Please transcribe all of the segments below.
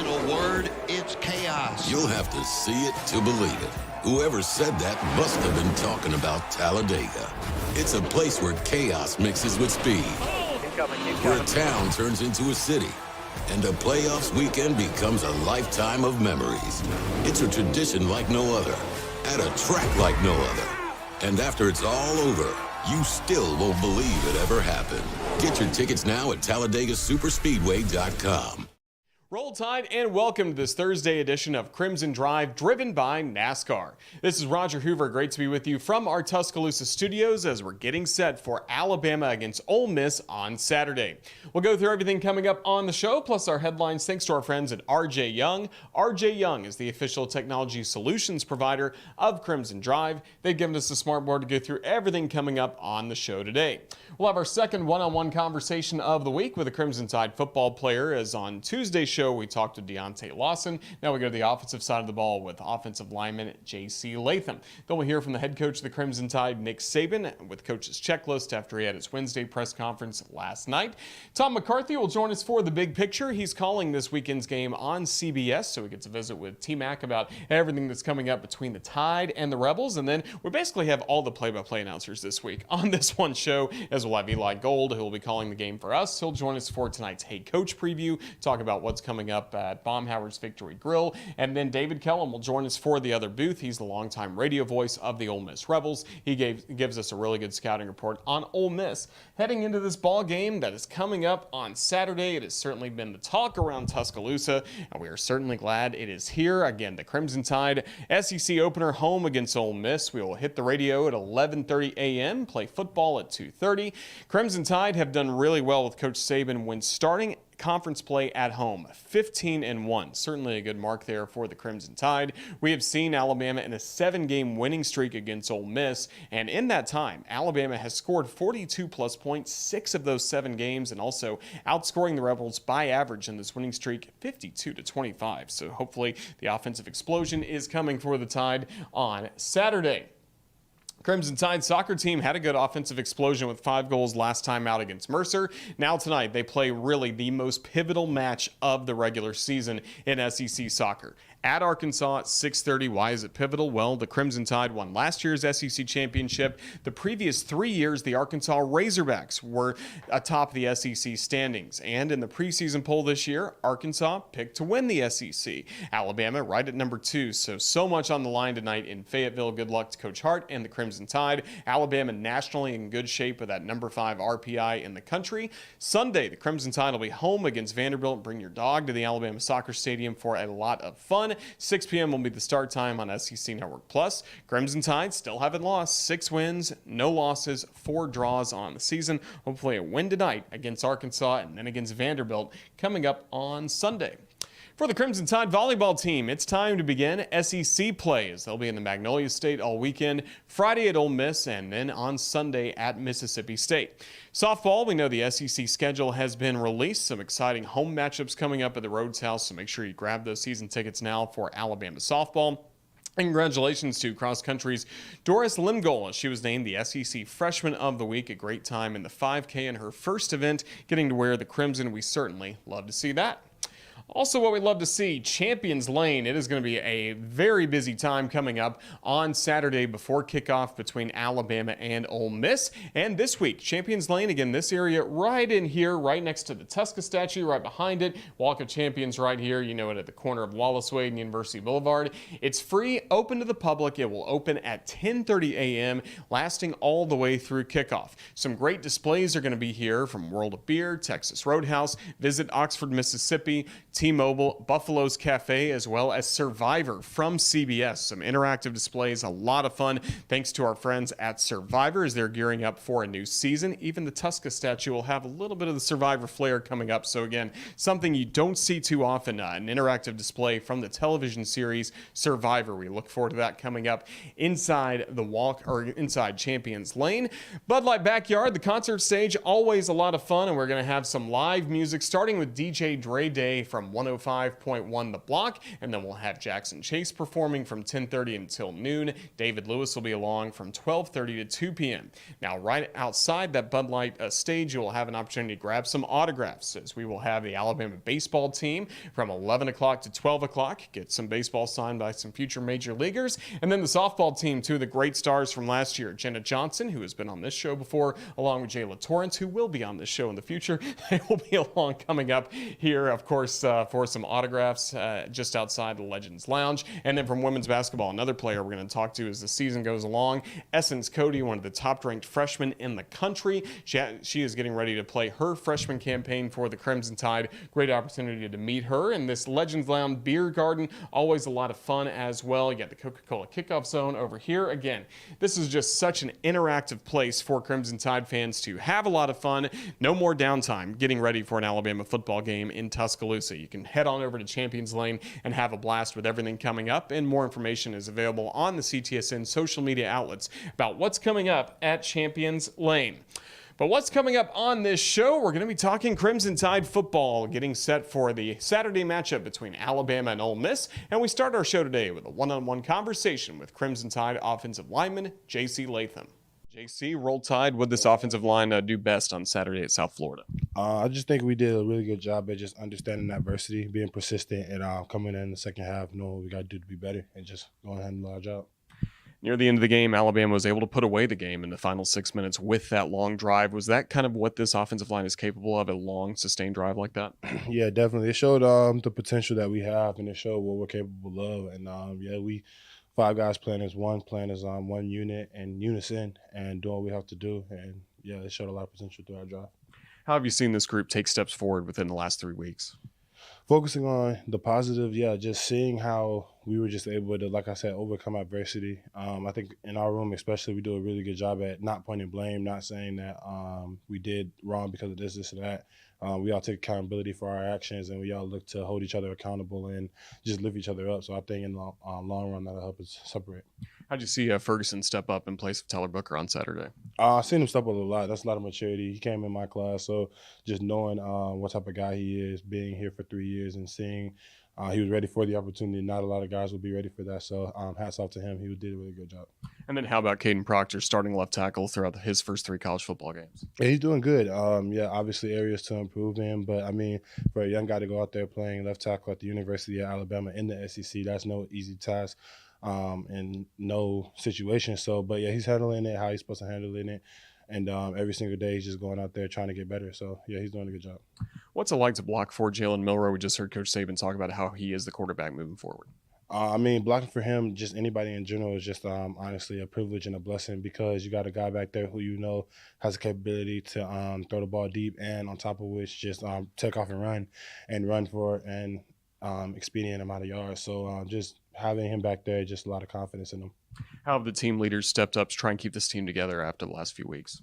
In a word, it's chaos. You'll have to see it to believe it. Whoever said that must have been talking about Talladega. It's a place where chaos mixes with speed. Where a town turns into a city. And a playoffs weekend becomes a lifetime of memories. It's a tradition like no other. At a track like no other. And after it's all over, you still won't believe it ever happened. Get your tickets now at TalladegaSuperspeedway.com. Roll Tide and welcome to this Thursday edition of Crimson Drive, driven by NASCAR. This is Roger Hoover. Great to be with you from our Tuscaloosa studios as we're getting set for Alabama against Ole Miss on Saturday. We'll go through everything coming up on the show, plus our headlines thanks to our friends at RJ Young. RJ Young is the official technology solutions provider of Crimson Drive. They've given us a smart board to go through everything coming up on the show today. We'll have our second one-on-one conversation of the week with a Crimson Tide football player, as on Tuesday's show we talked to Deontay Lawson. Now we go to the offensive side of the ball with offensive lineman J.C. Latham. Then we'll hear from the head coach of the Crimson Tide, Nick Saban, with coach's checklist after he had his Wednesday press conference last night. Tom McCarthy will join us for the big picture. He's calling this weekend's game on CBS, so we get to visit with T-Mac about everything that's coming up between the Tide and the Rebels. And then we basically have all the play-by-play announcers this week on this one show, as we'll have Eli Gold, who will be calling the game for us. He'll join us for tonight's Hey Coach preview, talk about what's coming up at Baumhauer's Victory Grill. And then David Kellum will join us for the other booth. He's the longtime radio voice of the Ole Miss Rebels. He gives us a really good scouting report on Ole Miss heading into this ball game that is coming up on Saturday. It has certainly been the talk around Tuscaloosa, and we are certainly glad it is here. Again, the Crimson Tide SEC opener home against Ole Miss. We will hit the radio at 11:30 a.m., play football at 2:30. Crimson Tide have done really well with Coach Saban when starting conference play at home, 15-1. Certainly a good mark there for the Crimson Tide. We have seen Alabama in a 7-game winning streak against Ole Miss, and in that time, Alabama has scored 42-plus points, 6 of those 7 games, and also outscoring the Rebels by average in this winning streak, 52-25. So hopefully the offensive explosion is coming for the Tide on Saturday. Crimson Tide soccer team had a good offensive explosion with 5 goals last time out against Mercer. Now tonight, they play really the most pivotal match of the regular season in SEC soccer. At Arkansas at 6:30. Why is it pivotal? Well, the Crimson Tide won last year's SEC championship. The previous 3 years, the Arkansas Razorbacks were atop the SEC standings. And in the preseason poll this year, Arkansas picked to win the SEC. Alabama right at number 2. So much on the line tonight in Fayetteville. Good luck to Coach Hart and the Crimson Tide. Alabama nationally in good shape with that number 5 RPI in the country. Sunday, the Crimson Tide will be home against Vanderbilt. Bring your dog to the Alabama Soccer Stadium for a lot of fun. 6 p.m. will be the start time on SEC Network Plus. Crimson Tide still haven't lost. 6 wins, no losses, 4 draws on the season. Hopefully a win tonight against Arkansas and then against Vanderbilt coming up on Sunday. For the Crimson Tide volleyball team, it's time to begin SEC play as they'll be in the Magnolia State all weekend, Friday at Ole Miss, and then on Sunday at Mississippi State. Softball, we know the SEC schedule has been released. Some exciting home matchups coming up at the Rhodes House, so make sure you grab those season tickets now for Alabama softball. And congratulations to cross country's Doris Limgold. She was named the SEC Freshman of the Week. A great time in the 5K in her first event, getting to wear the crimson. We certainly love to see that. Also, what we'd love to see, Champions Lane. It is going to be a very busy time coming up on Saturday before kickoff between Alabama and Ole Miss. And this week, Champions Lane, again, this area right in here, right next to the Tuska statue, right behind it. Walk of Champions right here. You know it at the corner of Wallace Wade and University Boulevard. It's free, open to the public. It will open at 10:30 a.m., lasting all the way through kickoff. Some great displays are going to be here from World of Beer, Texas Roadhouse, Visit Oxford, Mississippi, T-Mobile, Buffalo's Cafe, as well as Survivor from CBS. Some interactive displays, a lot of fun, thanks to our friends at Survivor as they're gearing up for a new season. Even the Tuska statue will have a little bit of the Survivor flair coming up. So again, something you don't see too often, an interactive display from the television series Survivor. We look forward to that coming up inside the walk, or inside Champions Lane. Bud Light Backyard, the concert stage, always a lot of fun, and we're going to have some live music starting with DJ Dre Day from from 105.1 The Block, and then we'll have Jackson Chase performing from 10:30 until noon. David Lewis will be along from 12:30 to 2 p.m. Now, right outside that Bud Light stage, you will have an opportunity to grab some autographs, as we will have the Alabama baseball team from 11 o'clock to 12 o'clock, get some baseball signed by some future major leaguers, and then the softball team, two of the great stars from last year, Jenna Johnson, who has been on this show before, along with Jayla Torrance, who will be on this show in the future. They will be along coming up here, of course, for some autographs just outside the Legends Lounge. And then from women's basketball, another player we're going to talk to as the season goes along, Essence Cody, one of the top-ranked freshmen in the country. She is getting ready to play her freshman campaign for the Crimson Tide. Great opportunity to meet her in this Legends Lounge beer garden. Always a lot of fun as well. You got the Coca-Cola kickoff zone over here. Again, this is just such an interactive place for Crimson Tide fans to have a lot of fun. No more downtime getting ready for an Alabama football game in Tuscaloosa. You can head on over to Champions Lane and have a blast with everything coming up, and more information is available on the CTSN social media outlets about what's coming up at Champions Lane. But what's coming up on this show? We're going to be talking Crimson Tide football, getting set for the Saturday matchup between Alabama and Ole Miss. And we start our show today with a one-on-one conversation with Crimson Tide offensive lineman J.C. Latham. JC, Roll Tide, what this offensive line do best on Saturday at South Florida? I just think we did a really good job at just understanding adversity, being persistent, and coming in the second half, knowing what we got to do to be better, and just going ahead and handle our job. Near the end of the game, Alabama was able to put away the game in the final 6 minutes with that long drive. Was that kind of what this offensive line is capable of, a long, sustained drive like that? Yeah, definitely. It showed the potential that we have, and it showed what we're capable of. And, we 5 guys playing as one unit and unison and doing what we have to do. And, yeah, it showed a lot of potential through our drive. How have you seen this group take steps forward within the last 3 weeks? Focusing on the positive, just seeing how we were just able to, like I said, overcome adversity. I think in our room especially, we do a really good job at not pointing blame, not saying that we did wrong because of this, or that. We all take accountability for our actions, and we all look to hold each other accountable and just lift each other up. So I think in the long run, that'll help us separate. How'd you see Ferguson step up in place of Tyler Booker on Saturday? I've seen him step up a lot. That's a lot of maturity. He came in my class, so just knowing what type of guy he is, being here for 3 years and seeing he was ready for the opportunity. Not a lot of guys will be ready for that, so hats off to him. He did a really good job. And then how about Caden Proctor starting left tackle throughout his first 3 college football games? Yeah, he's doing good. Obviously areas to improve in, but, for a young guy to go out there playing left tackle at the University of Alabama in the SEC, that's no easy task. In no situation. So, but yeah, he's handling it how he's supposed to handle it. And every single day he's just going out there trying to get better. So, yeah, he's doing a good job. What's it like to block for Jalen Milroe? We just heard Coach Saban talk about how he is the quarterback moving forward. Blocking for him, just anybody in general, is just honestly a privilege and a blessing, because you got a guy back there who has the capability to throw the ball deep, and on top of which just take off and run for an expedient amount of yards. So just having him back there, just a lot of confidence in him. How have the team leaders stepped up to try and keep this team together after the last few weeks?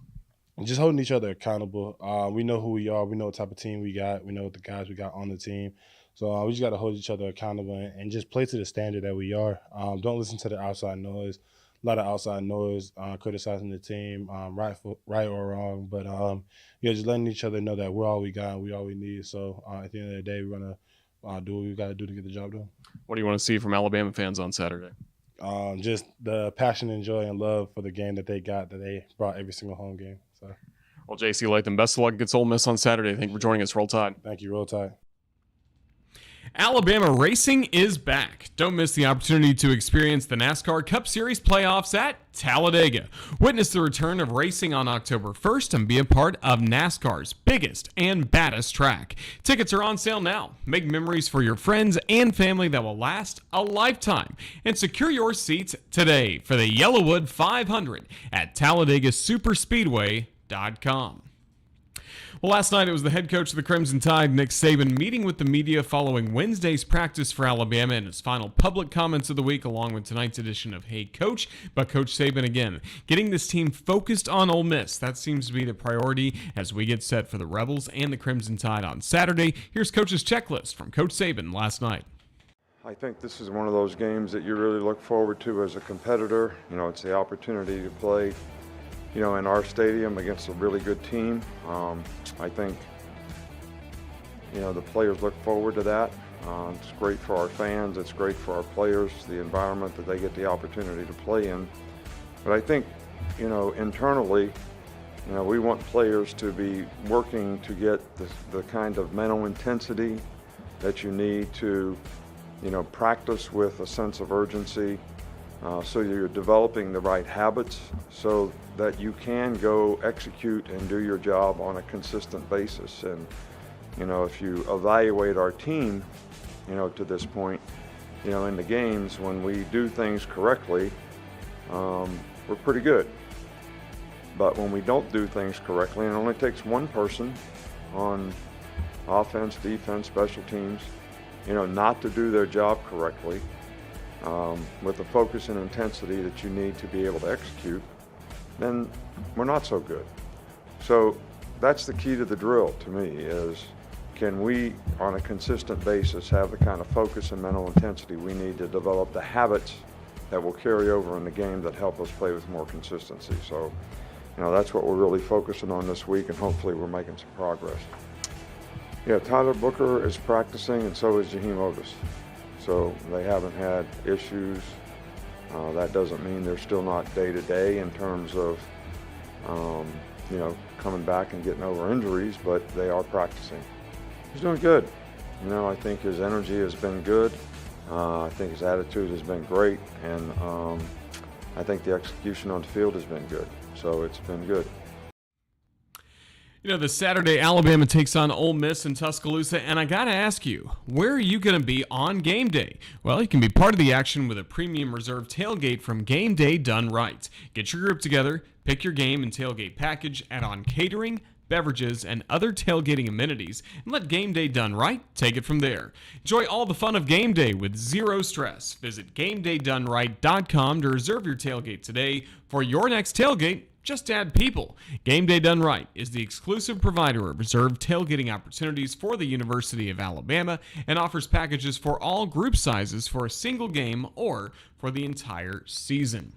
Just holding each other accountable. We know who we are. We know what type of team we got. We know what the guys we got on the team. So we just got to hold each other accountable and just play to the standard that we are. Don't listen to the outside noise. A lot of outside noise, criticizing the team, right or wrong. But, just letting each other know that we're all we got and we all we need. So at the end of the day, we're going to do what we got to do to get the job done. What do you want to see from Alabama fans on Saturday? Just the passion and joy and love for the game that they brought every single home game. So, well, J.C. Latham, best of luck against Ole Miss on Saturday. Thank you for joining us. Roll Tide. Thank you. Roll Tide. Alabama racing is back. Don't miss the opportunity to experience the NASCAR Cup Series playoffs at Talladega. Witness the return of racing on October 1st and be a part of NASCAR's biggest and baddest track. Tickets are on sale now. Make memories for your friends and family that will last a lifetime. And secure your seats today for the Yellowwood 500 at TalladagaSuperspeedway.com. Well, last night it was the head coach of the Crimson Tide, Nick Saban, meeting with the media following Wednesday's practice for Alabama and his final public comments of the week, along with tonight's edition of Hey Coach. But Coach Saban, again, getting this team focused on Ole Miss. That seems to be the priority as we get set for the Rebels and the Crimson Tide on Saturday. Here's Coach's checklist from Coach Saban last night. I think this is one of those games that you really look forward to as a competitor. It's the opportunity to play in our stadium against a really good team. I think the players look forward to that. It's great for our fans. It's great for our players, the environment that they get the opportunity to play in. But I think, internally, we want players to be working to get the kind of mental intensity that you need to, practice with a sense of urgency, so you're developing the right habits so that you can go execute and do your job on a consistent basis. And, if you evaluate our team, to this point, in the games, when we do things correctly, we're pretty good. But when we don't do things correctly, and it only takes one person on offense, defense, special teams, not to do their job correctly, with the focus and intensity that you need to be able to execute, then we're not so good. So that's the key to the drill to me is, can we, on a consistent basis, have the kind of focus and mental intensity we need to develop the habits that will carry over in the game that help us play with more consistency. So, that's what we're really focusing on this week, and hopefully we're making some progress. Yeah, Tyler Booker is practicing, and so is Jaheim Otis. So they haven't had issues. That doesn't mean they're still not day-to-day in terms of, coming back and getting over injuries, but they are practicing. He's doing good. I think his energy has been good. I think his attitude has been great, and I think the execution on the field has been good. So it's been good. This Saturday, Alabama takes on Ole Miss in Tuscaloosa, and I gotta ask you, where are you gonna be on game day? Well, you can be part of the action with a premium reserve tailgate from Game Day Done Right. Get your group together, pick your game and tailgate package, add on catering, beverages, and other tailgating amenities, and let Game Day Done Right take it from there. Enjoy all the fun of game day with zero stress. Visit GameDayDoneRight.com to reserve your tailgate today. For your next tailgate, just add people. Game Day Done Right is the exclusive provider of reserved tailgating opportunities for the University of Alabama and offers packages for all group sizes for a single game or for the entire season.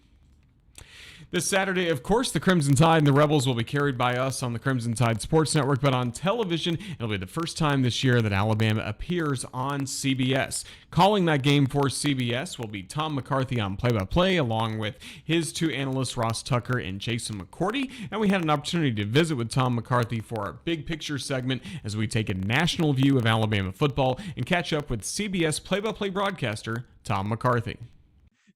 This Saturday, of course, the Crimson Tide and the Rebels will be carried by us on the Crimson Tide Sports Network, but on television, it'll be the first time this year that Alabama appears on CBS. Calling that game for CBS will be Tom McCarthy on play-by-play, along with his two analysts, Ross Tucker and Jason McCourty, and we had an opportunity to visit with Tom McCarthy for our Big Picture segment as we take a national view of Alabama football and catch up with CBS play-by-play broadcaster Tom McCarthy.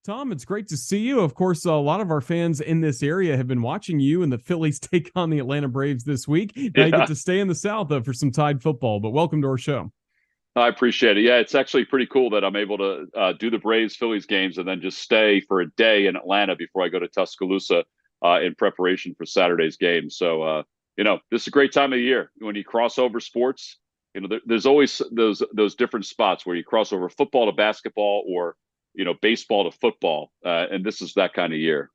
Tom, it's great to see you. Of course, a lot of our fans in this area have been watching you and the Phillies take on the Atlanta Braves this week. Now you get to stay in the South for some Tide football, but welcome to our show. I appreciate it. Yeah, it's actually pretty cool that I'm able to do the Braves-Phillies games and then just stay for a day in Atlanta before I go to Tuscaloosa in preparation for Saturday's game. So, this is a great time of the year. When you cross over sports, there's always those different spots where you cross over football to basketball or baseball to football. And this is that kind of year.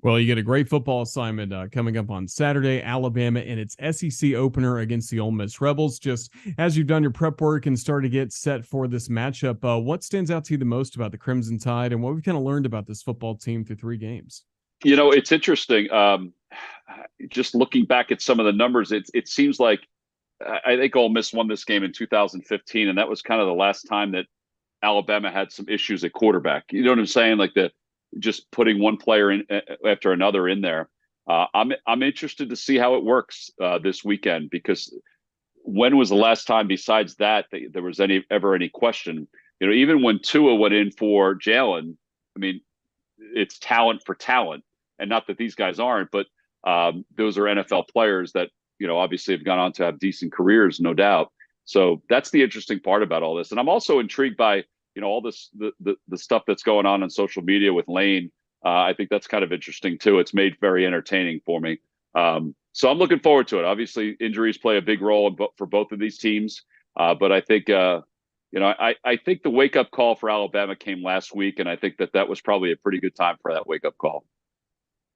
Well, you get a great football assignment coming up on Saturday, Alabama in its SEC opener against the Ole Miss Rebels. Just as you've done your prep work and started to get set for this matchup, what stands out to you the most about the Crimson Tide and what we've kind of learned about this football team through 3 games? It's interesting. Just looking back at some of the numbers, it seems like I think Ole Miss won this game in 2015, and that was kind of the last time that Alabama had some issues at quarterback. You know what I'm saying? Like just putting one player in after another in there. I'm interested to see how it works this weekend, because when was the last time besides that there was ever any question? Even when Tua went in for Jalen, I mean, it's talent for talent, and not that these guys aren't, but those are NFL players that obviously have gone on to have decent careers, no doubt. So that's the interesting part about all this. And I'm also intrigued by, all this, the stuff that's going on social media with Lane. I think that's kind of interesting too. It's made very entertaining for me. So I'm looking forward to it. Obviously injuries play a big role for both of these teams. But I think, I think the wake up call for Alabama came last week. And I think that was probably a pretty good time for that wake up call.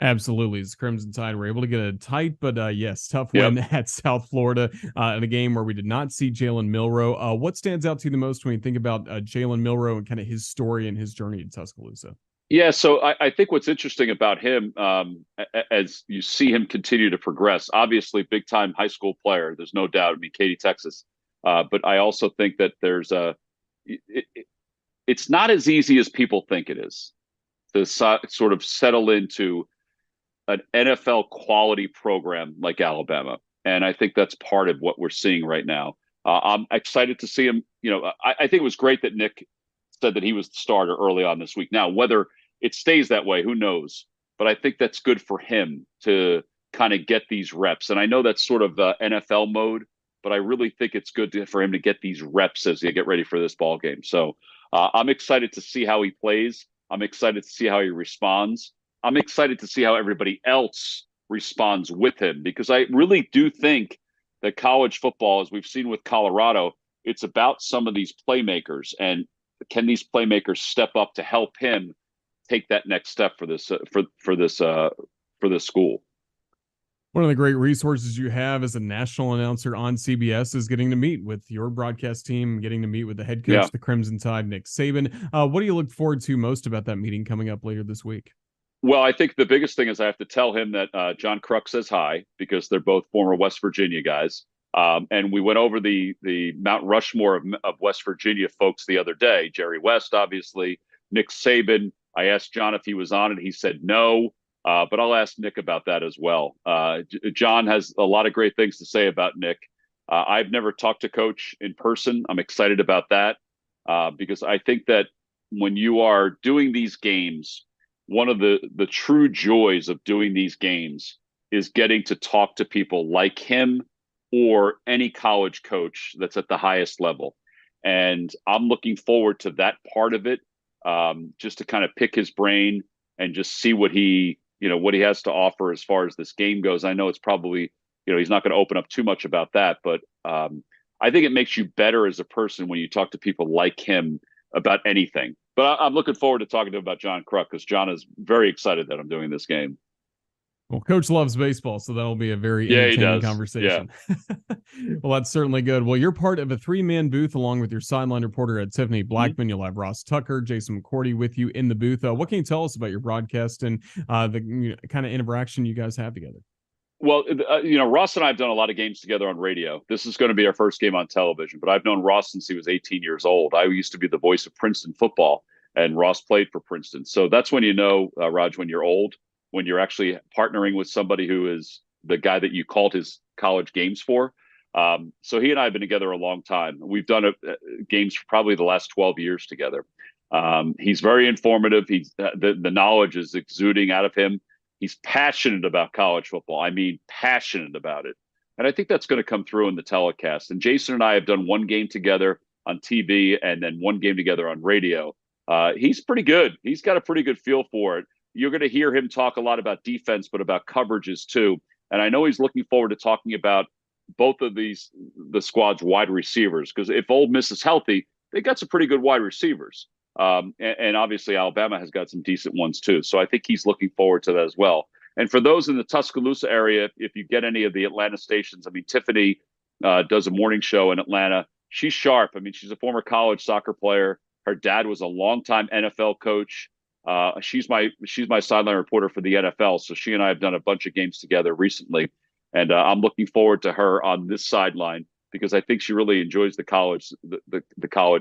Absolutely. As Crimson Tide were able to get a tight, but yes, tough win at South Florida in a game where we did not see Jalen Milroe. What stands out to you the most when you think about Jalen Milroe and kind of his story and his journey in Tuscaloosa? Yeah, so I think what's interesting about him, as you see him continue to progress, obviously big-time high school player, there's no doubt. I mean, Katy, Texas. But I also think that it's not as easy as people think it is to sort of settle into an NFL quality program like Alabama. And I think that's part of what we're seeing right now. I'm excited to see him. I think it was great that Nick said that he was the starter early on this week. Now, whether it stays that way, who knows? But I think that's good for him to kind of get these reps. And I know that's sort of NFL mode, but I really think it's good for him to get these reps as they get ready for this ball game. So I'm excited to see how he plays. I'm excited to see how he responds. I'm excited to see how everybody else responds with him, because I really do think that college football, as we've seen with Colorado, it's about some of these playmakers, and can these playmakers step up to help him take that next step for this school. One of the great resources you have as a national announcer on CBS is getting to meet with your broadcast team, getting to meet with the head coach, the Crimson Tide, Nick Saban. What do you look forward to most about that meeting coming up later this week? Well, I think the biggest thing is I have to tell him that John Kruk says hi, because they're both former West Virginia guys. And we went over the Mount Rushmore of West Virginia folks the other day. Jerry West, obviously, Nick Saban. I asked John if he was on it. He said no, but I'll ask Nick about that as well. John has a lot of great things to say about Nick. I've never talked to Coach in person. I'm excited about that because I think that when you are doing these games, one of the true joys of doing these games is getting to talk to people like him or any college coach that's at the highest level. And I'm looking forward to that part of it, just to kind of pick his brain and just see what he has to offer as far as this game goes. I know it's probably, he's not going to open up too much about that, but I think it makes you better as a person when you talk to people like him about anything. But I'm looking forward to talking to him about John Kruk, because John is very excited that I'm doing this game. Well, Coach loves baseball, so that'll be a very entertaining conversation. Yeah. Well, that's certainly good. Well, you're part of a three-man booth along with your sideline reporter Tiffany Blackman. You'll have Ross Tucker, Jason McCourty with you in the booth. What can you tell us about your broadcast and the kind of interaction you guys have together? Well, Ross and I have done a lot of games together on radio. This is going to be our first game on television, but I've known Ross since he was 18 years old. I used to be the voice of Princeton football, and Ross played for Princeton. So that's when you know, Raj, when you're old, when you're actually partnering with somebody who is the guy that you called his college games for. So he and I have been together a long time. We've done games for probably the last 12 years together. He's very informative. The knowledge is exuding out of him. He's passionate about college football. I mean, passionate about it. And I think that's going to come through in the telecast. And Jason and I have done one game together on TV and then one game together on radio. He's pretty good. He's got a pretty good feel for it. You're going to hear him talk a lot about defense, but about coverages too. And I know he's looking forward to talking about both of the squad's wide receivers, because if Ole Miss is healthy, they got some pretty good wide receivers. And obviously Alabama has got some decent ones too. So I think he's looking forward to that as well. And for those in the Tuscaloosa area, if you get any of the Atlanta stations, I mean, Tiffany does a morning show in Atlanta. She's sharp. I mean, she's a former college soccer player. Her dad was a longtime NFL coach. She's my sideline reporter for the NFL. So she and I have done a bunch of games together recently. And I'm looking forward to her on this sideline, because I think she really enjoys the college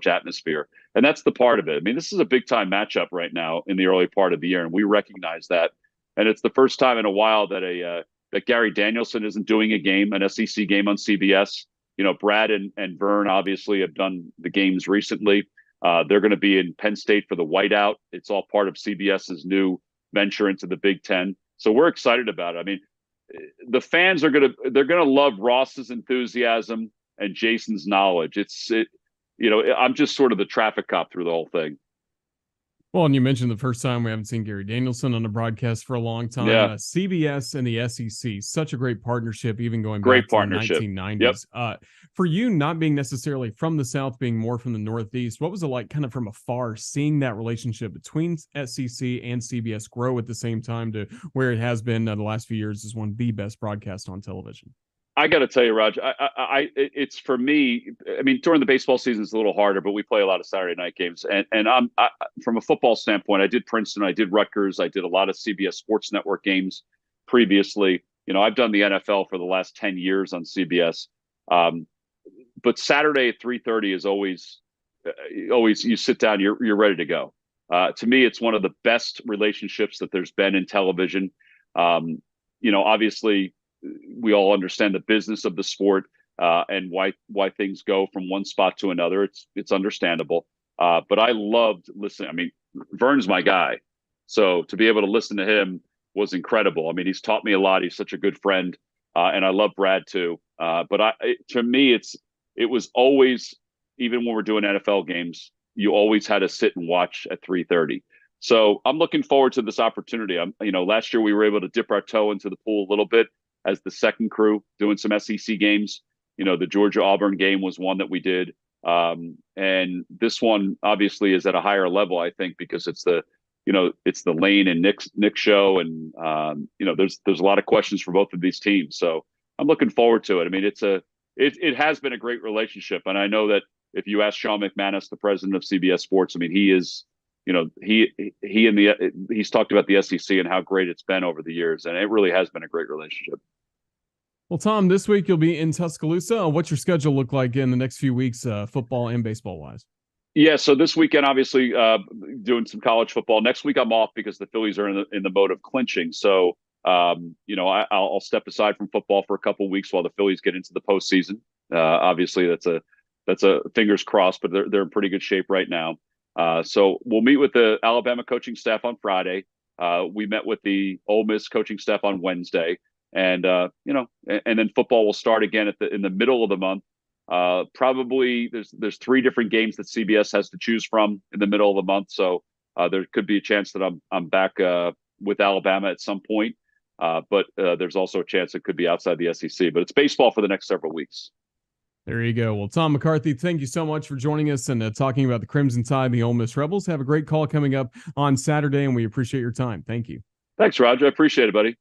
atmosphere. And that's the part of it. I mean, this is a big time matchup right now in the early part of the year, and we recognize that. And it's the first time in a while that that Gary Danielson isn't doing an SEC game on CBS. Brad and Vern obviously have done the games recently. They're going to be in Penn State for the whiteout. It's all part of CBS's new venture into the Big Ten. So we're excited about it. I mean, the fans they're going to love Ross's enthusiasm and Jason's knowledge. I'm just sort of the traffic cop through the whole thing. Well, and you mentioned the first time we haven't seen Gary Danielson on a broadcast for a long time. Yeah. CBS and the SEC, such a great partnership, even going back to the 1990s. Yep. For you, not being necessarily from the South, being more from the Northeast, what was it like kind of from afar, seeing that relationship between SEC and CBS grow at the same time to where it has been the last few years as one of the best broadcasts on television? I got to tell you, Raj, it's for me. I mean, during the baseball season, it's a little harder, but we play a lot of Saturday night games. And I'm from a football standpoint, I did Princeton, I did Rutgers, I did a lot of CBS Sports Network games previously. I've done the NFL for the last 10 years on CBS. but Saturday at 3:30 is always you sit down, you're ready to go. To me, it's one of the best relationships that there's been in television. Obviously, we all understand the business of the sport and why things go from one spot to another. It's understandable. But I loved listening. I mean, Vern's my guy, so to be able to listen to him was incredible. I mean, he's taught me a lot. He's such a good friend, and I love Brad too. But to me, it was always, even when we're doing NFL games, you always had to sit and watch at 3:30. So I'm looking forward to this opportunity. Last year we were able to dip our toe into the pool a little bit as the second crew doing some SEC games. The Georgia Auburn game was one that we did. And this one obviously is at a higher level, I think, because it's the Lane and Nick show. And, there's a lot of questions for both of these teams. So I'm looking forward to it. I mean, it has been a great relationship. And I know that if you ask Sean McManus, the president of CBS Sports, I mean, he is, he's talked about the SEC and how great it's been over the years. And it really has been a great relationship. Well, Tom, this week you'll be in Tuscaloosa. What's your schedule look like in the next few weeks, football and baseball wise? Yeah, so this weekend, obviously, doing some college football. Next week, I'm off because the Phillies are in the mode of clinching. So, I'll step aside from football for a couple of weeks while the Phillies get into the postseason. Obviously, that's a fingers crossed, but they're in pretty good shape right now. So we'll meet with the Alabama coaching staff on Friday. We met with the Ole Miss coaching staff on Wednesday. And and then football will start again in the middle of the month. Probably there's 3 different games that CBS has to choose from in the middle of the month. So there could be a chance that I'm back with Alabama at some point. But there's also a chance it could be outside the SEC. But it's baseball for the next several weeks. There you go. Well, Tom McCarthy, thank you so much for joining us and talking about the Crimson Tide, the Ole Miss Rebels. Have a great call coming up on Saturday, and we appreciate your time. Thank you. Thanks, Roger. I appreciate it, buddy.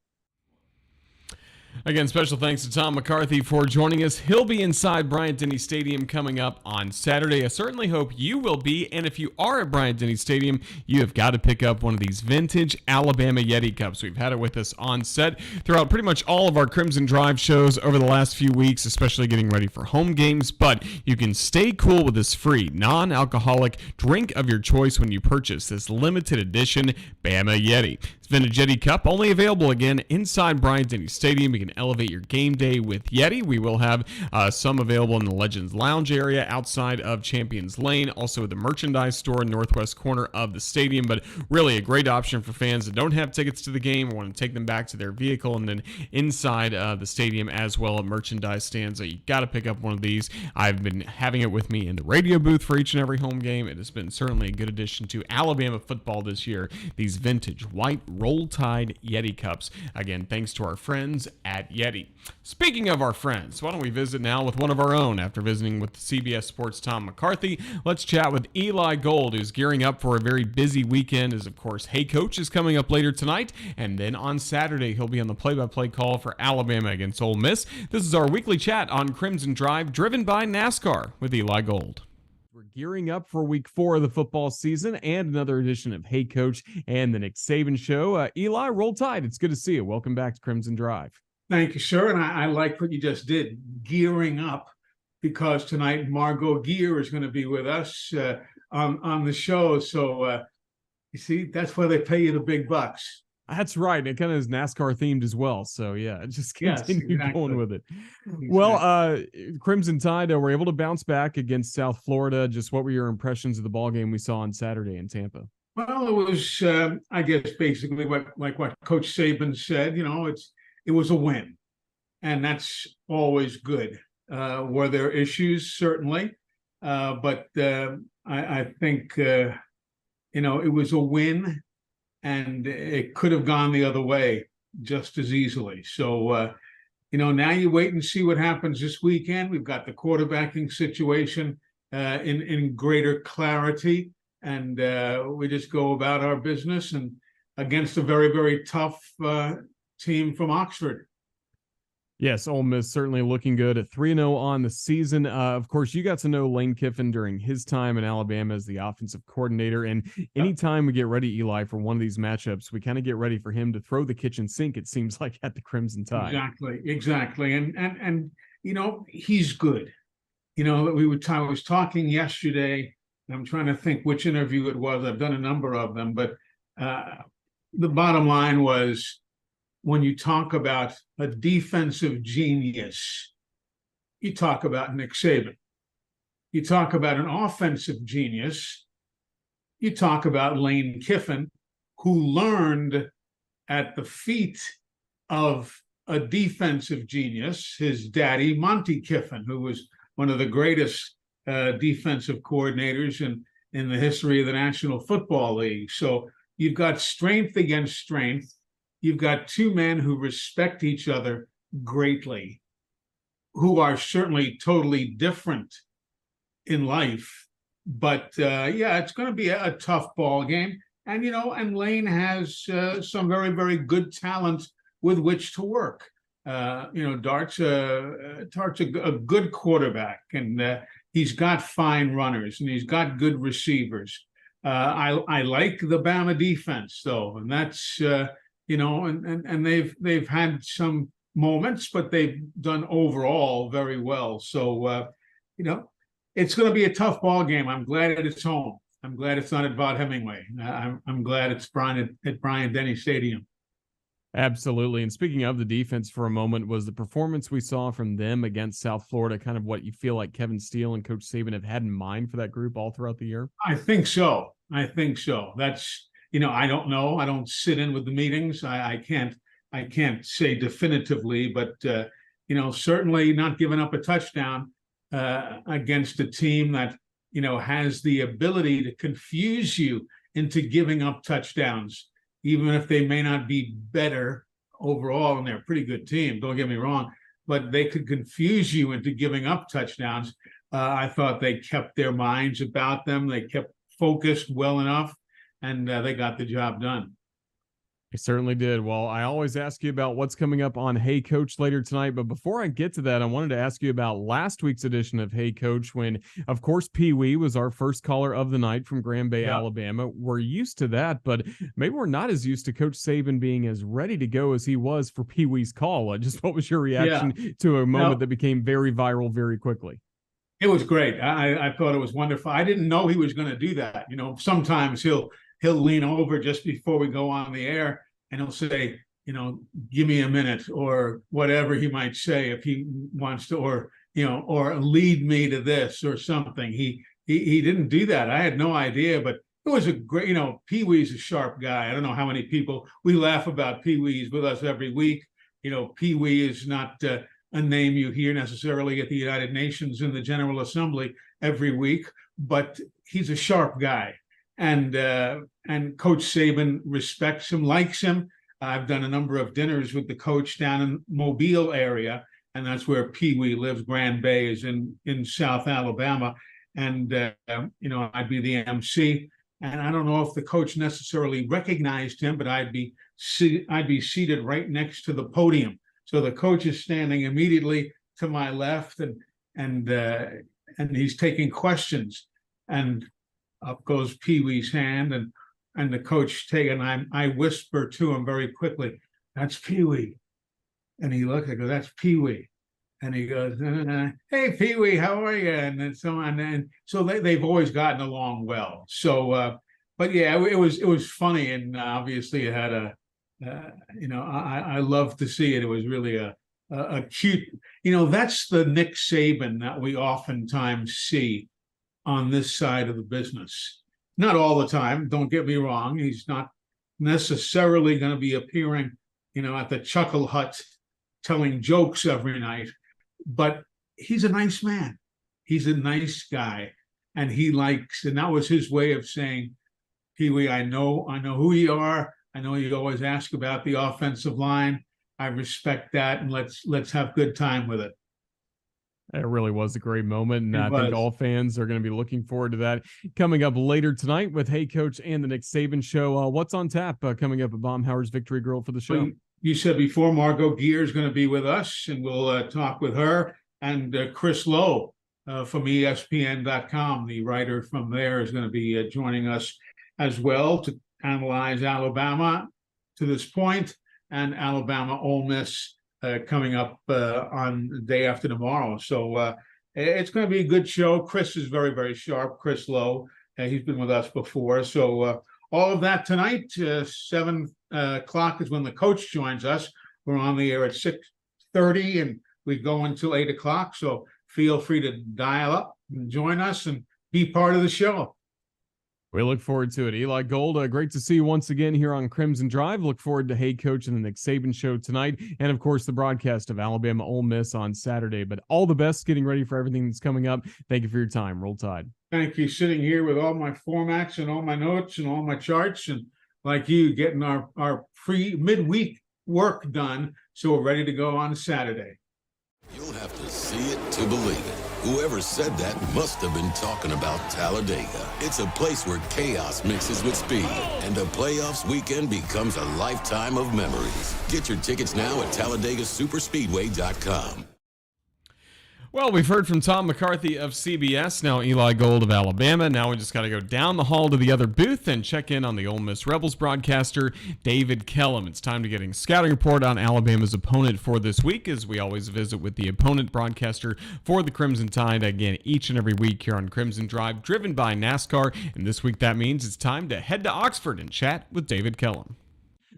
Again, special thanks to Tom McCarthy for joining us. He'll be inside Bryant-Denny Stadium coming up on Saturday. I certainly hope you will be. And if you are at Bryant-Denny Stadium, you have got to pick up one of these vintage Alabama Yeti cups. We've had it with us on set throughout pretty much all of our Crimson Drive shows over the last few weeks, especially getting ready for home games. But you can stay cool with this free non-alcoholic drink of your choice when you purchase this limited edition Bama Yeti. It's vintage Yeti cup, only available again inside Bryant-Denny Stadium. You can elevate your game day with Yeti. We will have some available in the Legends Lounge area outside of Champions Lane, also at the merchandise store in northwest corner of the stadium. But really a great option for fans that don't have tickets to the game or want to take them back to their vehicle, and then inside the stadium as well at merchandise stands. So you got to pick up one of these. I've been having it with me in the radio booth for each and every home game. It has been certainly a good addition to Alabama football this year. These vintage white Roll Tide Yeti cups. Again, thanks to our friends at Yeti. Speaking of our friends, why don't we visit now with one of our own? After visiting with CBS Sports' Tom McCarthy, let's chat with Eli Gold, who's gearing up for a very busy weekend, as of course Hey Coach is coming up later tonight, and then on Saturday he'll be on the play-by-play call for Alabama against Ole Miss. This is our weekly chat on Crimson Drive, driven by NASCAR with Eli Gold. We're gearing up for week 4 of the football season and another edition of Hey Coach and the Nick Saban Show. Eli, roll tide. It's good to see you. Welcome back to Crimson Drive. Thank you, sir. And I like what you just did, gearing up, because tonight Margot Gear is going to be with us on the show. So, you see, that's why they pay you the big bucks. That's right. It kind of is NASCAR themed as well. So, yeah, just continue going with it. Exactly. Well, Crimson Tide were able to bounce back against South Florida. Just what were your impressions of the ball game we saw on Saturday in Tampa? Well, it was, I guess, basically what Coach Saban said. It was a win, and that's always good. Were there issues? Certainly. But I think, it was a win, and it could have gone the other way just as easily. So, now you wait and see what happens this weekend. We've got the quarterbacking situation in greater clarity, and we just go about our business and against a very, very tough team from Oxford. Yes, Ole Miss certainly looking good at 3-0 on the season. Of course, you got to know Lane Kiffin during his time in Alabama as the offensive coordinator. And anytime we get ready, Eli, for one of these matchups, we kind of get ready for him to throw the kitchen sink, it seems like, at the Crimson Tide. Exactly. And he's good. I was talking yesterday, and I'm trying to think which interview it was. I've done a number of them, but the bottom line was, when you talk about a defensive genius, you talk about Nick Saban. You talk about an offensive genius, you talk about Lane Kiffin, who learned at the feet of a defensive genius, his daddy, Monty Kiffin, who was one of the greatest defensive coordinators in the history of the National Football League. So you've got strength against strength. You've got two men who respect each other greatly, who are certainly totally different in life. But it's going to be a tough ball game. And Lane has some very, very good talent with which to work. Dart's a good quarterback, and he's got fine runners, and he's got good receivers. I like the Bama defense, though, and that's and they've had some moments, but they've done overall very well. So it's going to be a tough ball game. I'm glad it's home. I'm glad it's not at Vaught Hemingway. I'm glad it's at Bryant-Denny Stadium. Absolutely. And speaking of the defense for a moment, was the performance we saw from them against South Florida kind of what you feel like Kevin Steele and Coach Saban have had in mind for that group all throughout the year? I think so. That's, I don't know. I don't sit in with the meetings. I can't say definitively, but, certainly not giving up a touchdown against a team that, has the ability to confuse you into giving up touchdowns, even if they may not be better overall, and they're a pretty good team, don't get me wrong, but they could confuse you into giving up touchdowns. I thought they kept their minds about them. They kept focused well enough, and they got the job done. I certainly did. Well, I always ask you about what's coming up on Hey Coach later tonight. But before I get to that, I wanted to ask you about last week's edition of Hey Coach when, of course, Pee Wee was our first caller of the night from Grand Bay, Alabama. We're used to that, but maybe we're not as used to Coach Saban being as ready to go as he was for Pee Wee's call. Just what was your reaction to a moment that became very viral very quickly? It was great. I thought it was wonderful. I didn't know he was going to do that. Sometimes he'll lean over just before we go on the air, and he'll say, give me a minute, or whatever he might say if he wants to, or lead me to this or something. He didn't do that. I had no idea, but it was a great, Pee Wee's a sharp guy. I don't know how many people, we laugh about Pee Wee's with us every week. Pee Wee is not a name you hear necessarily at the United Nations in the General Assembly every week, but he's a sharp guy. And Coach Saban respects him, likes him. I've done a number of dinners with the coach down in Mobile area, and that's where Pee Wee lives. Grand Bay is in South Alabama, and I'd be the MC. And I don't know if the coach necessarily recognized him, but I'd be seated right next to the podium. So the coach is standing immediately to my left, and he's taking questions, and up goes Pee Wee's hand, and the coach I whisper to him very quickly, "That's Pee Wee." And he looks, I go, "That's Pee Wee." And he goes, "Hey, Pee Wee, how are you?" And so on. And so they've always gotten along well. So, but yeah, it was funny, and obviously it had I love to see it. It was really a cute, that's the Nick Saban that we oftentimes see on this side of the business. Not all the time, don't get me wrong. He's not necessarily going to be appearing, at the Chuckle Hut telling jokes every night, but he's a nice man. He's a nice guy, and and that was his way of saying, "Pee Wee, I know who you are. I know you always ask about the offensive line. I respect that, and let's have good time with it." It really was a great moment, and I think all fans are going to be looking forward to that coming up later tonight with Hey Coach and the Nick Saban Show. What's on tap coming up at Baumhauer's Victory Grill for the show? Well, you said before Margot Gear is going to be with us, and we'll talk with her, and Chris Lowe from ESPN.com, the writer from there, is going to be joining us as well to analyze Alabama to this point, and Alabama Ole Miss coming up on the day after tomorrow. So It's going to be a good show. Chris is very, very sharp. Chris Lowe, he's been with us before. So all of that tonight. 7 o'clock is when the coach joins us. We're on the air at 6:30, and we go until 8 o'clock. So feel free to dial up and join us and be part of the show. We look forward to it. Eli Gold, great to see you once again here on Crimson Drive. Look forward to Hey Coach and the Nick Saban Show tonight. And, of course, the broadcast of Alabama Ole Miss on Saturday. But all the best getting ready for everything that's coming up. Thank you for your time. Roll Tide. Thank you. Sitting here with all my formats and all my notes and all my charts, and like you, getting our midweek work done. So we're ready to go on Saturday. You'll have to see it to believe it. Whoever said that must have been talking about Talladega. It's a place where chaos mixes with speed, and a playoffs weekend becomes a lifetime of memories. Get your tickets now at TalladegaSuperspeedway.com. Well, we've heard from Tom McCarthy of CBS, now Eli Gold of Alabama. Now we just got to go down the hall to the other booth and check in on the Ole Miss Rebels broadcaster, David Kellum. It's time to get a scouting report on Alabama's opponent for this week, as we always visit with the opponent broadcaster for the Crimson Tide, again, each and every week here on Crimson Drive, driven by NASCAR. And this week, that means it's time to head to Oxford and chat with David Kellum.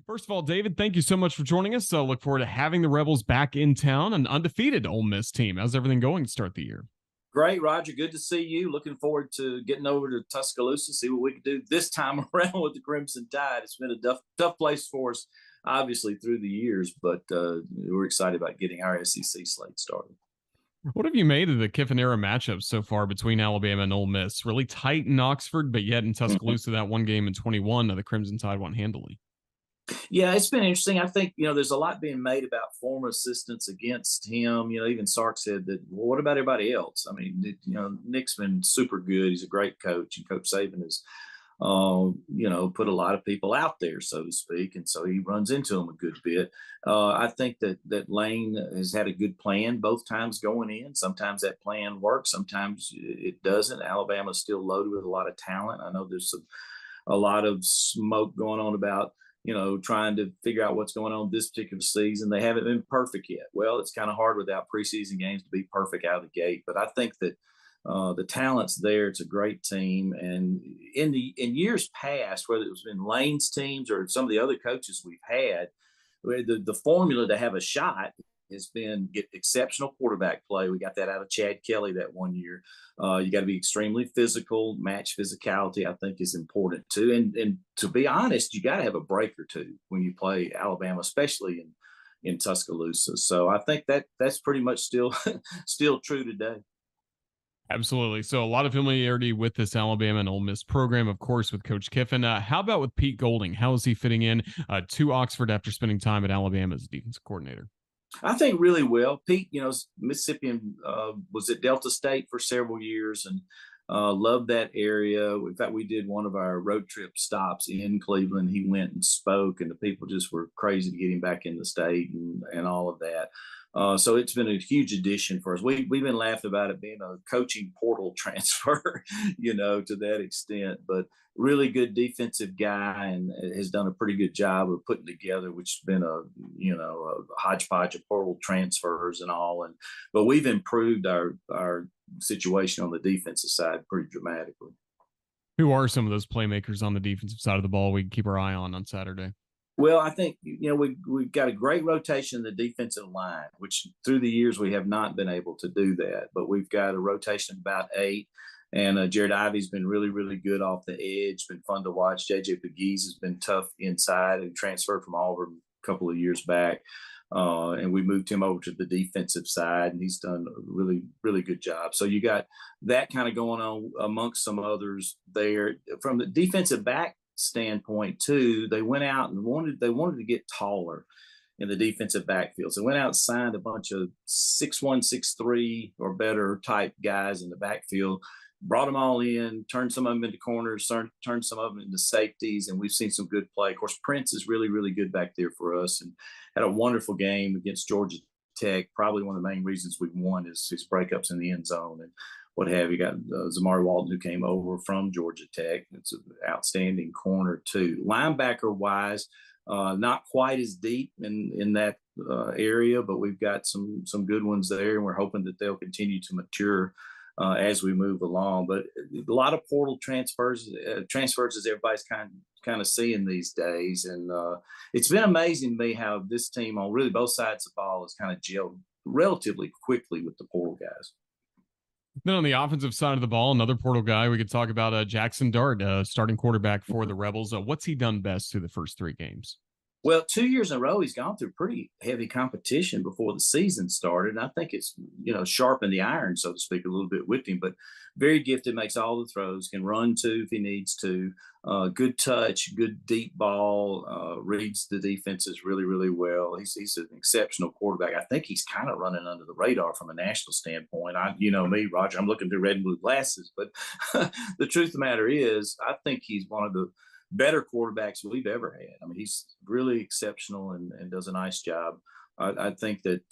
First of all, David, thank you so much for joining us. Look forward to having the Rebels back in town, an undefeated Ole Miss team. How's everything going to start the year? Great, Roger. Good to see you. Looking forward to getting over to Tuscaloosa, see what we can do this time around with the Crimson Tide. It's been a tough place for us, obviously, through the years, but we're excited about getting our SEC slate started. What have you made of the Kiffin-era matchups so far between Alabama and Ole Miss? Really tight in Oxford, but yet in Tuscaloosa, that one game in 21, the Crimson Tide won handily. Yeah, it's been interesting. I think, there's a lot being made about former assistants against him. Even Sark said that, well, what about everybody else? I mean, Nick's been super good. He's a great coach, and Coach Saban has, put a lot of people out there, so to speak. And so he runs into them a good bit. I think that Lane has had a good plan both times going in. Sometimes that plan works. Sometimes it doesn't. Alabama's still loaded with a lot of talent. I know there's a lot of smoke going on about, trying to figure out what's going on this particular season. They haven't been perfect yet. Well, it's kind of hard without preseason games to be perfect out of the gate. But I think that the talent's there. It's a great team. And in years past, whether it's been Lane's teams or some of the other coaches we've had, the formula to have a shot has been get exceptional quarterback play. We got that out of Chad Kelly that one year. You got to be extremely physical. Match physicality, I think, is important too. And to be honest, you got to have a break or two when you play Alabama, especially in Tuscaloosa. So I think that's pretty much still true today. Absolutely. So a lot of familiarity with this Alabama and Ole Miss program, of course, with Coach Kiffin. How about with Pete Golding? How is he fitting in to Oxford after spending time at Alabama as a defensive coordinator? I think really well. Pete, Mississippian, was at Delta State for several years and loved that area. In fact, we did one of our road trip stops in Cleveland. He went and spoke, and the people just were crazy to get him back in the state and all of that. So it's been a huge addition for us. We've been laughing about it being a coaching portal transfer, to that extent. But really good defensive guy and has done a pretty good job of putting together, which has been a hodgepodge of portal transfers and all. But we've improved our situation on the defensive side pretty dramatically. Who are some of those playmakers on the defensive side of the ball we can keep our eye on Saturday? Well, I think, we've got a great rotation in the defensive line, which through the years we have not been able to do that. But we've got a rotation of about 8. And Jared Ivey's been really, really good off the edge. Been fun to watch. J.J. Pegues has been tough inside and transferred from Auburn a couple of years back. And we moved him over to the defensive side, and he's done a really, really good job. So you got that kind of going on amongst some others there. From the defensive back standpoint too, they went out and wanted to get taller in the defensive backfield. So they went out and signed a bunch of 6'1", 6'3" or better type guys in the backfield, brought them all in, turned some of them into corners, turned some of them into safeties, and we've seen some good play. Of course, Prince is really, really good back there for us and had a wonderful game against Georgia Tech. Probably one of the main reasons we won is his breakups in the end zone and what have you. Got Zamari Walton, who came over from Georgia Tech. It's an outstanding corner too. Linebacker wise, not quite as deep in that area, but we've got some good ones there, and we're hoping that they'll continue to mature as we move along. But a lot of portal transfers as everybody's kind of seeing these days, and it's been amazing to me how this team on really both sides of the ball has kind of gelled relatively quickly with the portal guys. Then on the offensive side of the ball, another portal guy we could talk about, Jackson Dart, starting quarterback for the Rebels. What's he done best through the first 3 games? Well, 2 years in a row, he's gone through pretty heavy competition before the season started. And I think it's, sharpened the iron, so to speak, a little bit with him, but very gifted, makes all the throws, can run too if he needs to. Good touch, good deep ball, reads the defenses really, really well. He's an exceptional quarterback. I think he's kind of running under the radar from a national standpoint. Me, Roger, I'm looking through red and blue glasses, but the truth of the matter is, I think he's one of the better quarterbacks we've ever had. I mean, he's really exceptional and does a nice job. I think that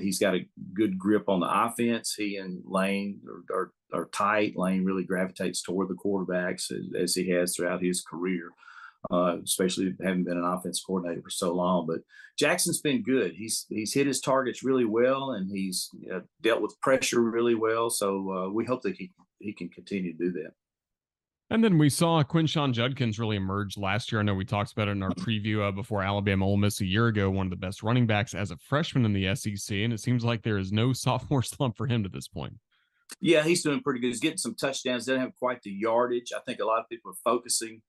he's got a good grip on the offense. He and Lane are tight. Lane really gravitates toward the quarterbacks as he has throughout his career, especially having been an offense coordinator for so long. But Jackson's been good. He's hit his targets really well, and he's dealt with pressure really well. So we hope that he can continue to do that. And then we saw Quinshawn Judkins really emerge last year. I know we talked about it in our preview before Alabama Ole Miss a year ago, one of the best running backs as a freshman in the SEC, and it seems like there is no sophomore slump for him to this point. Yeah, he's doing pretty good. He's getting some touchdowns. Doesn't have quite the yardage. I think a lot of people are focusing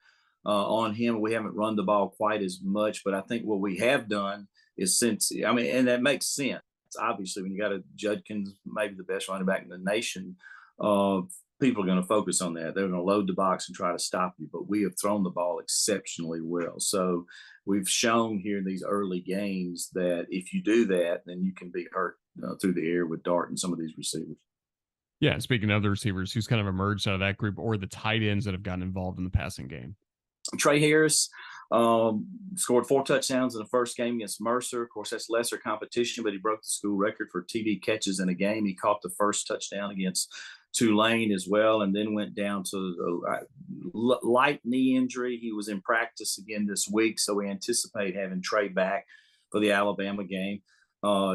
on him. We haven't run the ball quite as much, but I think what we have done is and that makes sense. Obviously, when you got a Judkins, maybe the best running back in the nation, people are going to focus on that. They're going to load the box and try to stop you, but we have thrown the ball exceptionally well. So we've shown here in these early games that if you do that, then you can be hurt through the air with Dart and some of these receivers. Yeah, speaking of the receivers, who's kind of emerged out of that group, or the tight ends that have gotten involved in the passing game? Trey Harris scored 4 touchdowns in the first game against Mercer. Of course, that's lesser competition, but he broke the school record for TD catches in a game. He caught the first touchdown against Tulane as well, and then went down to a light knee injury. He was in practice again this week, so we anticipate having Trey back for the Alabama game.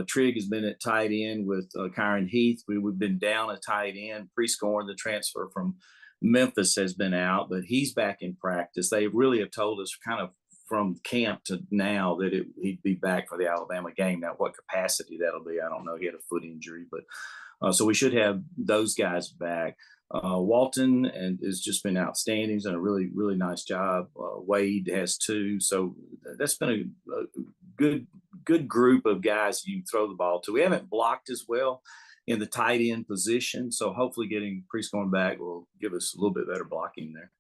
Trigg has been at tight end with Kyron Heath. We've been down at tight end. Prescorn, the transfer from Memphis, has been out, but he's back in practice. They really have told us kind of from camp to now that he'd be back for the Alabama game. Now, what capacity that'll be, I don't know. He had a foot injury, but so we should have those guys back. Walton has just been outstanding. He's done a really, really nice job. Wade has too. So that's been a good group of guys you can throw the ball to. We haven't blocked as well in the tight end position, so hopefully getting Prescorn back will give us a little bit better blocking there.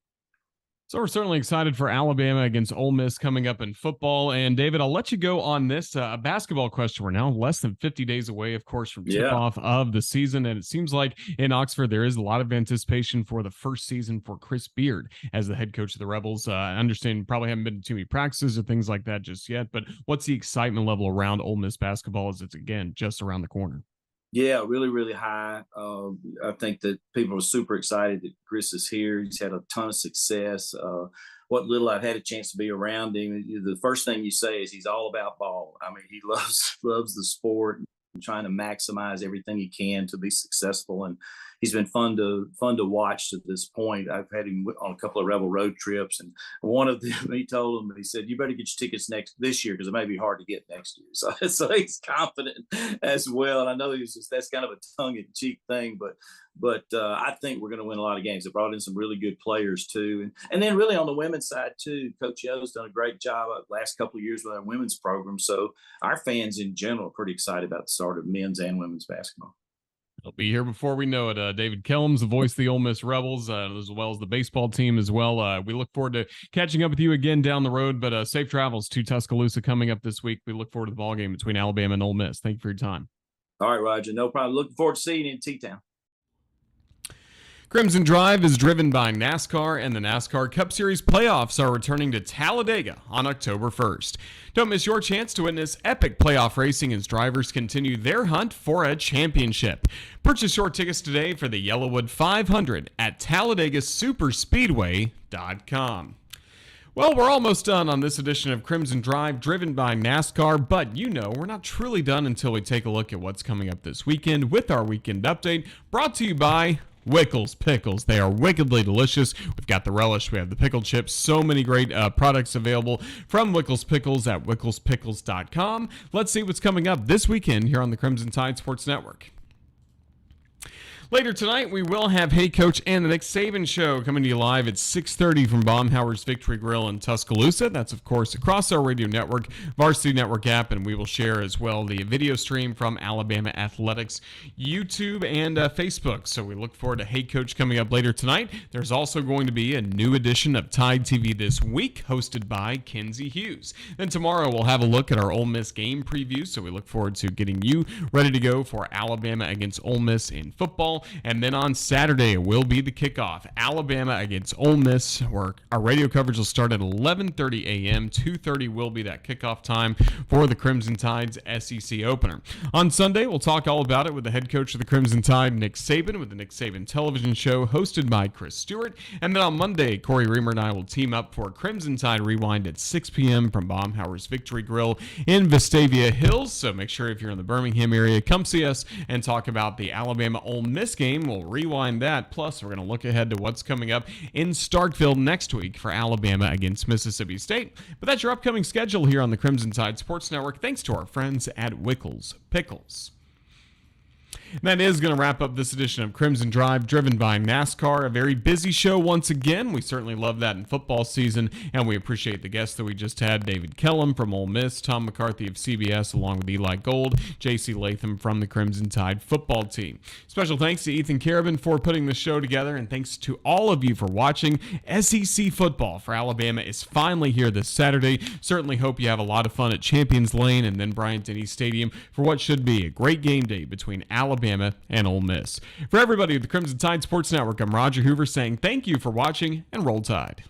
So we're certainly excited for Alabama against Ole Miss coming up in football. And David, I'll let you go on this basketball question. We're now less than 50 days away, of course, from tip-off of the season. And it seems like in Oxford, there is a lot of anticipation for the first season for Chris Beard as the head coach of the Rebels. I understand probably haven't been to too many practices or things like that just yet. But what's the excitement level around Ole Miss basketball as it's, again, just around the corner? Yeah, really, really high. I think that people are super excited that Chris is here. He's had a ton of success. What little I've had a chance to be around him, the first thing you say is he's all about ball. I mean, he loves the sport and trying to maximize everything he can to be successful. And he's been fun to watch to this point. I've had him on a couple of Rebel road trips, and one of them, he told him, he said, "You better get your tickets this year because it may be hard to get next year." So he's confident as well. And I know that's kind of a tongue-in-cheek thing, but I think we're going to win a lot of games. They brought in some really good players too, and then really on the women's side too, Coach Yo's done a great job the last couple of years with our women's program. So our fans in general are pretty excited about the start of men's and women's basketball. He'll be here before we know it. David Kellum's the voice of the Ole Miss Rebels, as well as the baseball team as well. We look forward to catching up with you again down the road, but safe travels to Tuscaloosa coming up this week. We look forward to the ball game between Alabama and Ole Miss. Thank you for your time. All right, Roger. No problem. Looking forward to seeing you in T-Town. Crimson Drive is driven by NASCAR, and the NASCAR Cup Series playoffs are returning to Talladega on October 1st. Don't miss your chance to witness epic playoff racing as drivers continue their hunt for a championship. Purchase your tickets today for the Yellowwood 500 at TalladegaSuperspeedway.com. Well, we're almost done on this edition of Crimson Drive, driven by NASCAR, but we're not truly done until we take a look at what's coming up this weekend with our weekend update, brought to you by Wickles Pickles. They are wickedly delicious. We've got the relish, we have the pickle chips, so many great products available from Wickles Pickles at wicklespickles.com. Let's see what's coming up this weekend here on the Crimson Tide Sports Network. Later tonight, we will have Hey Coach and the Nick Saban Show coming to you live at 6:30 from Baumhower's Victory Grill in Tuscaloosa. That's, of course, across our radio network, Varsity Network app, and we will share as well the video stream from Alabama Athletics, YouTube, and Facebook. So we look forward to Hey Coach coming up later tonight. There's also going to be a new edition of Tide TV This Week, hosted by Kenzie Hughes. Then tomorrow, we'll have a look at our Ole Miss game preview, so we look forward to getting you ready to go for Alabama against Ole Miss in football. And then on Saturday will be the kickoff, Alabama against Ole Miss, where our radio coverage will start at 11:30 a.m. 2:30 will be that kickoff time for the Crimson Tide's SEC opener. On Sunday, we'll talk all about it with the head coach of the Crimson Tide, Nick Saban, with the Nick Saban television show hosted by Chris Stewart. And then on Monday, Corey Reamer and I will team up for Crimson Tide Rewind at 6 p.m. from Baumhower's Victory Grill in Vestavia Hills. So make sure if you're in the Birmingham area, come see us and talk about the Alabama Ole Miss game. We'll rewind that. Plus, we're going to look ahead to what's coming up in Starkville next week for Alabama against Mississippi State. But that's your upcoming schedule here on the Crimson Tide Sports Network, thanks to our friends at Wickles Pickles. And that is going to wrap up this edition of Crimson Drive, driven by NASCAR. A very busy show once again. We certainly love that in football season, and we appreciate the guests that we just had. David Kellum from Ole Miss, Tom McCarthy of CBS, along with Eli Gold, J.C. Latham from the Crimson Tide football team. Special thanks to Ethan Carabin for putting the show together, and thanks to all of you for watching. SEC football for Alabama is finally here this Saturday. Certainly hope you have a lot of fun at Champions Lane and then Bryant-Denny Stadium for what should be a great game day between Alabama and Ole Miss. For everybody at the Crimson Tide Sports Network, I'm Roger Hoover saying thank you for watching, and Roll Tide.